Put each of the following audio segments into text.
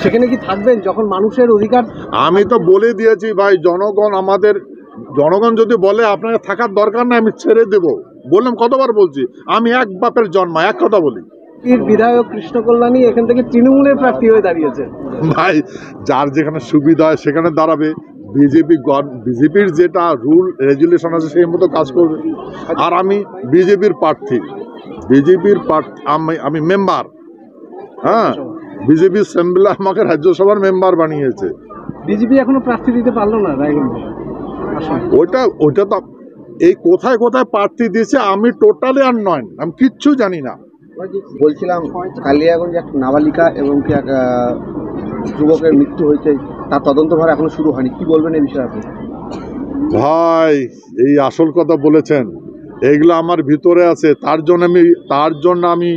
সেখানে কি থাকবেন যখন মানুষের অধিকার? আমি তো বলে দিয়েছি ভাই, জনগণ যদি বলে আপনার থাকার দরকার না, আমি ছেড়ে দেব। বললাম, কতবার বলছি, আমি এক বাপের জন্মা, এক কথা বলি। বিধায়ক কৃষ্ণ কল্যাণী এখান থেকে তৃণমূলের প্রার্থী হয়ে দাঁড়িয়েছে। ভাই, যার যেখানে সুবিধা হয় সেখানে দাঁড়াবে। বিজেপির যেটা রুল রেগুলেশন আছে সেই মতো কাজ করবে। আর আমি বিজেপির প্রার্থী, আমি মেম্বার। হ্যাঁ, বিজেপি অ্যাসেম্বলি আমাকে রাজ্যসভার মেম্বার বানিয়েছে। বিজেপি এখনো প্রার্থী দিতে পারলো না রায়গঞ্জে। ওইটা তো এই কোথায় কোথায় প্রার্থী দিয়েছে আমি টোটালি আর নয়, আমি কিচ্ছু জানি না। বলছিলাম, কালিয়াগঞ্জে এক নাবালিকা এবং কি এক যুবকের মৃত্যু হয়েছে, তার তদন্তভার এখনো শুরু হয়নি, কি বলবেন এই বিষয়ে আপনি? ভাই, এই আসল কথা বলেছেন, এইগুলো আমার ভিতরে আছে, তার জন্য আমি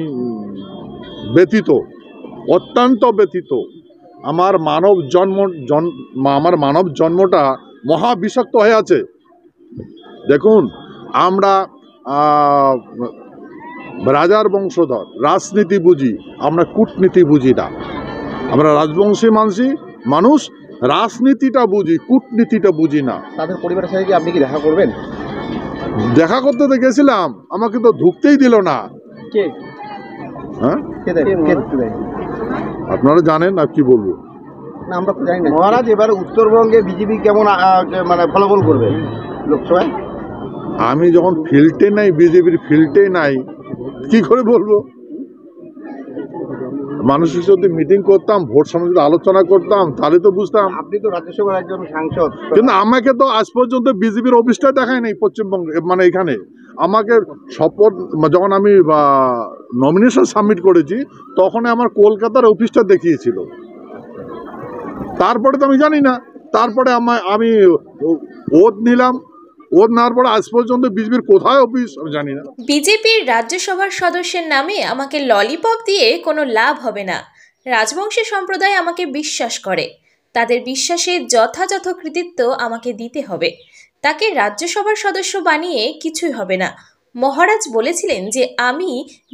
ব্যথিত, অত্যন্ত ব্যথিত। আমার মানব জন্মটা মহা বিষাক্ত হয়ে আছে। দেখুন, আমরা রাজার বংশধর, রাজনীতি বুঝি, আমরা কূটনীতি বুঝি না। আমরা রাজবংশী মানুষ রাজনীতিটা বুঝি, কূটনীতিটা বুঝি না। তাদের পরিবারের সাথে কি আপনি কি দেখা করবেন? দেখা করতে তো গেছিলাম, আমাকে তো ঢুকতেই দিল না। কে? হ্যাঁ, আপনারা জানেন, আর কি বলবো না, আমরা তো জানি না। মহারাজ, এবার উত্তরবঙ্গে বিজেপি কেমন মানে ফলাফল করবে লোকসভায়? আমি যখন ফিল্ডে নাই, বিজেপির ফিল্ডে নাই, কি করে বলবো? মানুষের সাথে মিটিং করতাম, ভোট সম্বন্ধে আলোচনা করতাম, তাহলে তো বুঝতাম। আপনি তো রাজ্যসভার একজন সাংসদ, কিন্তু আমাকে তো আজ পর্যন্ত বিজেপির অফিসটা দেখায় নাই পশ্চিমবঙ্গে, মানে এখানে। আমাকে শপথ, যখন আমি নমিনেশন সাবমিট করেছি, তখন আমার কলকাতার অফিসটা দেখিয়েছিল। তারপরে তো আমি জানি না। তারপরে আমি ওত নিলাম, ওত নেওয়ার পরে আজ পর্যন্ত বিজেপির কোথায় অফিস আমি জানি না। বিজেপির রাজ্যসভার সদস্যের নামে আমাকে ললিপপ দিয়ে কোনো লাভ হবে না। রাজবংশী সম্প্রদায় আমাকে বিশ্বাস করে, তাদের বিশ্বাসের যথাযথ কৃতিত্ব আমাকে দিতে হবে। তাকে রাজ্যসভার সদস্য বানিয়ে কিছুই হবে না। মহারাজ বলেছিলেন যে আমি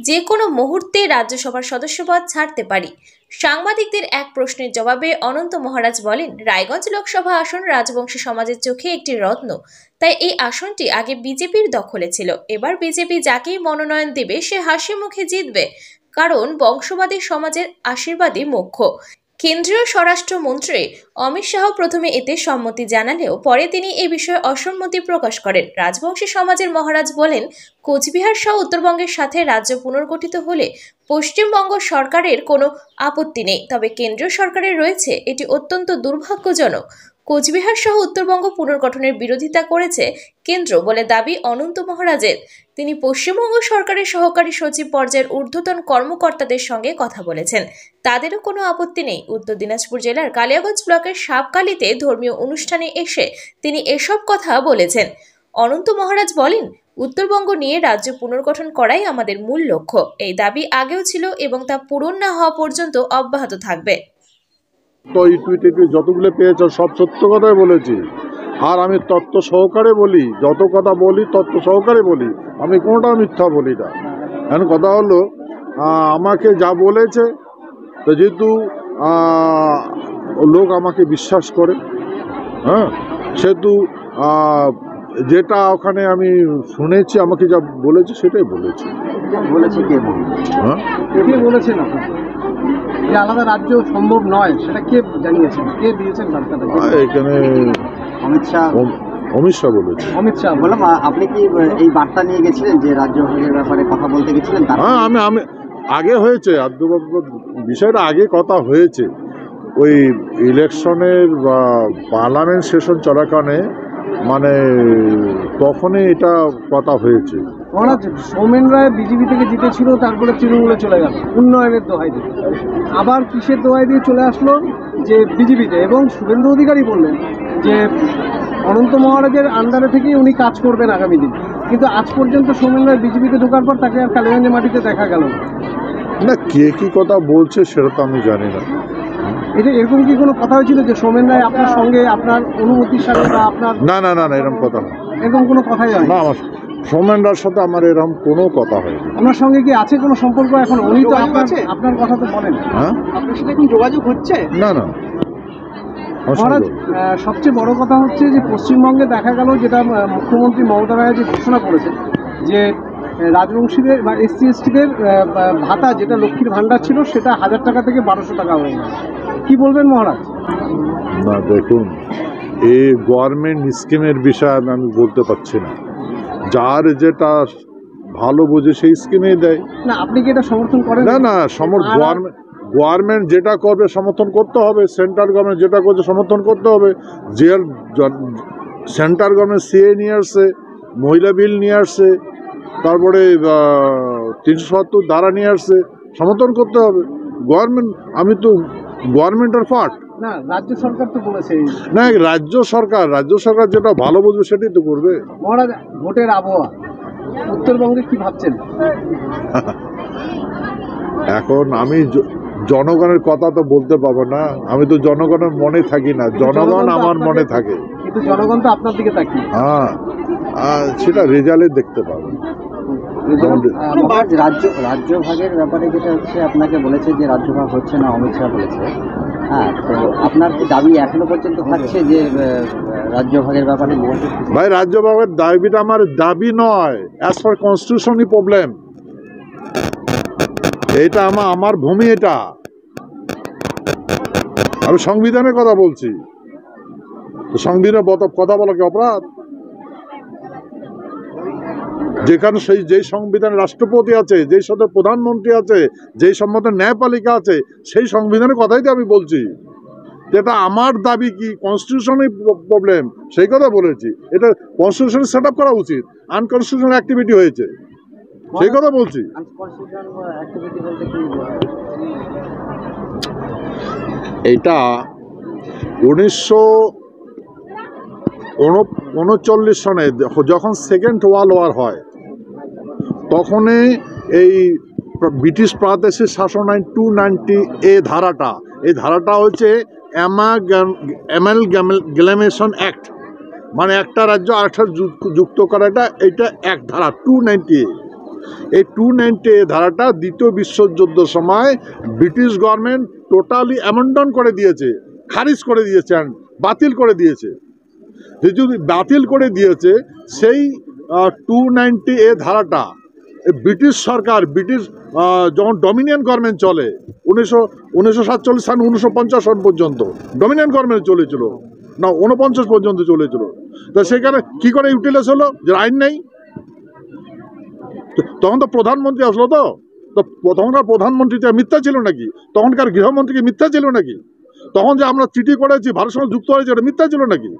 যে কোনো মুহূর্তে রাজ্যসভার সদস্যপদ ছাড়তে পারি। সাংবাদিকদের এক প্রশ্নের জবাবে অনন্ত মহারাজ বলেন, রায়গঞ্জ লোকসভা আসন রাজবংশী সমাজের চোখে একটি রত্ন, তাই এই আসনটি আগে বিজেপির দখলে ছিল। এবার বিজেপি যাকেই মনোনয়ন দেবে সে হাসি মুখে জিতবে, কারণ বংশবাদী সমাজের আশীর্বাদই মুখ্য। কেন্দ্রীয় স্বরাষ্ট্রমন্ত্রী অমিত শাহ প্রথমে এতে সম্মতি জানালেও পরে তিনি এ বিষয়ে অসম্মতি প্রকাশ করেন। রাজবংশী সমাজের মহারাজ বলেন, কোচবিহার সহ উত্তরবঙ্গের সাথে রাজ্য পুনর্গঠিত হলে পশ্চিমবঙ্গ সরকারের কোনো আপত্তি নেই, তবে কেন্দ্রীয় সরকারের রয়েছে, এটি অত্যন্ত দুর্ভাগ্যজনক। কোচবিহার সহ উত্তরবঙ্গ পুনর্গঠনের বিরোধিতা করেছে কেন্দ্র বলে দাবি অনন্ত মহারাজের। তিনি পশ্চিমবঙ্গ সরকারের সহকারী সচিব পর্যায়ের ঊর্ধ্বতন কর্মকর্তাদের সঙ্গে কথা বলেছেন, তাদেরও কোনো আপত্তি নেই। উত্তর দিনাজপুর জেলার কালিয়াগঞ্জ ব্লকের সাপকালিতে ধর্মীয় অনুষ্ঠানে এসে তিনি এসব কথা বলেছেন। অনন্ত মহারাজ বলেন, উত্তরবঙ্গ নিয়ে রাজ্য পুনর্গঠন করাই আমাদের মূল লক্ষ্য। এই দাবি আগেও ছিল এবং তা পূরণ না হওয়া পর্যন্ত অব্যাহত থাকবে। তো এই টুইটে যতগুলো পেয়েছ সব সত্য কথাই বলেছি, আর আমি তত্ত্ব সহকারে বলি, যত কথা বলি তত্ত্ব সহকারে বলি, আমি কোনোটা মিথ্যা বলি না। এখন কথা হলো, আমাকে যা বলেছে, তো যেহেতু লোক আমাকে বিশ্বাস করে, হ্যাঁ, সেহেতু যেটা ওখানে আমি শুনেছি, আমাকে যা বলেছে সেটাই বলেছি। হ্যাঁ, কে বলেছেন যে আলাদা রাজ্য সম্ভব নয়, সেটা কে জানিয়েছেন, কে দিয়েছেন বার্তাটা? এখানে অমিত শাহ বলেছে। অমিত শাহ বললাম, আপনি কি এই বার্তা নিয়ে গেছিলেন যে রাজ্য ভাগের ব্যাপারে কথা বলতে গেছিলেন? হ্যাঁ, আমি আগে হয়েছে, বিষয়টা আগে কথা হয়েছে, ওই ইলেকশনের বা পার্লামেন্ট সেশন চলাকালে, মানে তখনই এটা কথা হয়েছে। সৌমেন রায় বিজেপি থেকে জিতেছিল, তারপরে তৃণমূলে চলে গেল উন্নয়নের দোহাই দিয়ে, আবার কিসের দোহাই দিয়ে চলে আসলো যে বিজেপিতে, এবং শুভেন্দু অধিকারী বললেন যে অনন্ত মহারাজের আন্ডারে থেকেই উনি কাজ করবেন আগামী দিন। কিন্তু আজ পর্যন্ত সৌমেন রায় বিজেপিতে ঢোকার পর তাকে আর কালিগঞ্জের মাটিতে দেখা গেল না। কে কি কথা বলছে সেটা তো আমি জানি না। এটা এরকম কি কোনো কথা হয়েছিল যে সৌমেন রায় আপনার সঙ্গে আপনার অনুমতির সাথে বা আপনার? না, এরকম কথা না, এরকম কোনো কথাই হয় না। আমার সৌমেনদার সাথে আমার এরকম কোনো কথা হয়নি। আপনার সঙ্গে কি আছে কোনো সম্পর্ক এখন? উনি তো যোগাযোগ আছে? আপনার কথা তো বলেন। হ্যাঁ, আপনার সাথে এখন যোগাযোগ হচ্ছে? না না, আমার সঙ্গে মহারাজ, সবচেয়ে বড় কথা হচ্ছে যে পশ্চিমবঙ্গে দেখা গেল, যেটা মুখ্যমন্ত্রী মমতা ব্যানার্জি ঘোষণা করেছেন, যে রাজবংশীদের বা এসসি এসটিদের ভাতা, যেটা লক্ষ্মীর ভাণ্ডার ছিল, সেটা 1000 টাকা থেকে 1200 টাকা হয়ে গেল। কি বলবেন মহারাজ? না, দেখুন, এই গভর্নমেন্ট স্কিমের বিষয়ে আমি বলতে পারছি না। যার যেটা ভালো বোঝে সেই স্কিমেই দেয়। না, আপনি কি এটা সমর্থন করেন? না না, গভর্নমেন্ট যেটা করবে সমর্থন করতে হবে, সেন্ট্রাল গভর্নমেন্ট যেটা করছে সমর্থন করতে হবে। যে সেন্ট্রাল গভর্নমেন্ট সিএ নিয়ে আসছে, মহিলা বিল নিয়ে আসছে, তারপরে 370 ধারা নিয়ে আসছে, সমর্থন করতে হবে গভর্নমেন্ট। আমি তো গভর্নমেন্টের পার্ট না, রাজ্য সরকার তো বলেছে। না, রাজ্য সরকার যেটা ভালো বুঝবে সেটাই তো করবে। মহারাজ, ভোটের আবহাওয়া উত্তরবঙ্গে কি ভাবছেন? এখন আমি জনগণের কথা তো বলতে পারবো না, আমি তো জনগণের মনে থাকি না, জনগণ আমার মনে থাকে। কিন্তু জনগণ তো আপনার দিকে তাকিয়ে। হ্যাঁ, সেটা রেজাল্টে দেখতে পাবো। রাজ্য ভাগের ব্যাপারে যেটা হচ্ছে, আপনাকে বলেছে যে রাজ্যভাগ হচ্ছে না, অমিত শাহ বলেছে। হ্যাঁ, তো আপনার কি দাবি এখনো পর্যন্ত থাকছে যে রাজ্য ভাগের ব্যাপারে? ভাই, রাজ্য ভাগের দাবিটা আমার দাবি নয়, অ্যাজ পার কনস্টিটিউশনই প্রবলেম। এটা আমার ভূমি, এটা আমি সংবিধানের কথা বলছি। তো সংবিধানের কথা বলা কি অপরাধ? যেখানে যেই সংবিধান রাষ্ট্রপতি আছে, যেই সাথে প্রধানমন্ত্রী আছে, যেই সম্মত ন্যায়পালিকা আছে, সেই সংবিধানের কথাই তো আমি বলছি। যেটা আমার দাবি কি কনস্টিটিউশনাল প্রবলেম, সেই কথা বলেছি। এটা কনস্টিটিউশন সেট আপ করা উচিত, আনকনস্টিটিউশনাল অ্যাক্টিভিটি হয়েছে, সেই কথা বলছি। এটা 1939 সনে যখন সেকেন্ড ওয়ার্ল্ড ওয়ার হয়, তখনই এই ব্রিটিশ প্রাদেশিক শাসন আইন 290A ধারাটা, এই ধারাটা হচ্ছে অ্যামালগামেশন অ্যাক্ট, মানে একটা রাজ্য আরেকটা যুক্ত করাটা, এইটা এক ধারা 290A। এই 290A ধারাটা দ্বিতীয় বিশ্বযুদ্ধের সময় ব্রিটিশ গভর্নমেন্ট টোটালি অ্যামেন্ডমেন্ট করে দিয়েছে, খারিজ করে দিয়েছে, বাতিল করে দিয়েছে। যদি বাতিল করে দিয়েছে, সেই 290A ধারাটা ব্রিটিশ সরকার, যখন ডমিনিয়ন গভর্নমেন্ট চলে 1947 সাল 1950 সন পর্যন্ত ডমিনিয়ন গভর্নমেন্ট চলেছিল, না 49 পর্যন্ত চলেছিল। তো সেখানে কি করে ইউটিলাইজ হলো যে আইন নেই? তখন তো প্রধানমন্ত্রী আসলো, তো তখনকার প্রধানমন্ত্রীটা মিথ্যা ছিল নাকি? তখনকার গৃহমন্ত্রী কি মিথ্যা ছিল নাকি? তখন যে আমরা চিঠি করেছি, ভারতের সঙ্গে যুক্ত হয়েছে, এটা মিথ্যা ছিল নাকি?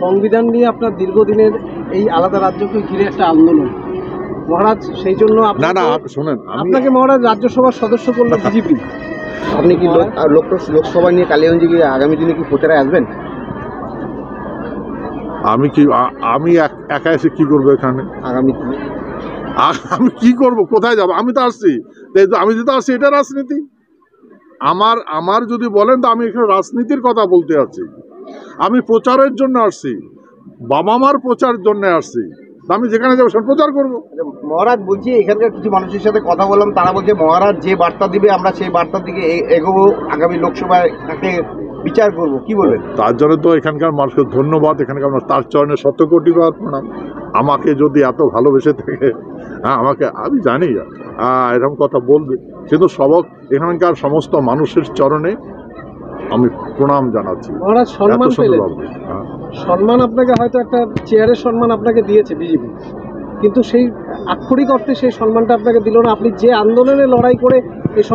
সংবিধান নিয়ে আপনার দীর্ঘদিনের এই আলাদা রাজ্যকে ঘিরে একটা আন্দোলন মহারাজ, সেই জন্য না শোনেন, আপনাকে মহারাজ রাজ্যসভার সদস্য করলো বিজেপি। আপনি কি লোকসভা নিয়ে কালিয়াগঞ্জে গিয়ে আগামী দিনে কি প্রচারে আসবেন? আমি একা এসে কি করবো এখানে? আগামী দিনে আমি কি করব, কোথায় যাব? আমি তো আসছি, আমি যেটা আসছি এটা রাজনীতি। আমার যদি বলেন তো আমি এখানে রাজনীতির কথা বলতে আছি। আমি প্রচারের জন্য আসছি, বাবা মার প্রচারের জন্য আসছি। আমি যেখানে যাবো সেখানে প্রচার করবো। মহারাজ, বলছি এখানকার কিছু মানুষের সাথে কথা বললাম, তারা বলছে মহারাজ যে বার্তা দিবে আমরা সেই বার্তার দিকে এগোবো, আগামী লোকসভায় তাকে বিচার করব। কি বলবেন? তার জন্য তো এখানকার মানুষকে ধন্যবাদ, এখানকার তার চরণে 100 কোটি বার প্রণাম। আমাকে যদি এত ভালোবেসে থাকে, আমাকে, আমি জানি এরকম কথা বলবে, কিন্তু এখানকার সমস্ত মানুষের চরণে আমি প্রণাম জানাচ্ছি। মহারাজ, সম্মান পেলেন, সম্মান আপনাকে হয়তো একটা চেয়ারের সম্মান আপনাকে দিয়েছে বিজেপি, কিন্তু সেই আক্ষরিক অর্থে সেই সম্মানটা আপনাকে দিল না। আপনি যে আন্দোলনে লড়াই করে এই